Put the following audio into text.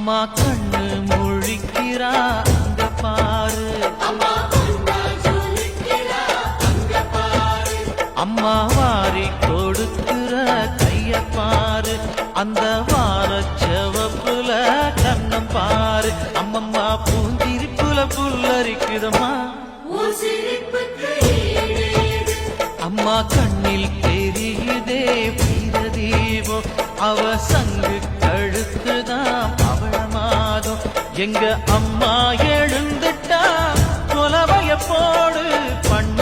அம்மா கண்ணு முழிக்கிறா அங்க பாரு, அம்மா வாரி கொடுக்கிற கைய பாரு, அந்த வார செவப்புல கண்ணம் பாரு. அம்மம்மா பூஞ்சிரிப்புல புல்லரிக்குதம்மா, அம்மா கண்ணில் தெரியுதே வீரதீபம், அவ சங்கு கழுத்துதான் அவள மாதம். எங்க அம்மா எழுந்துட்டா கொலவைய போடு பண்ண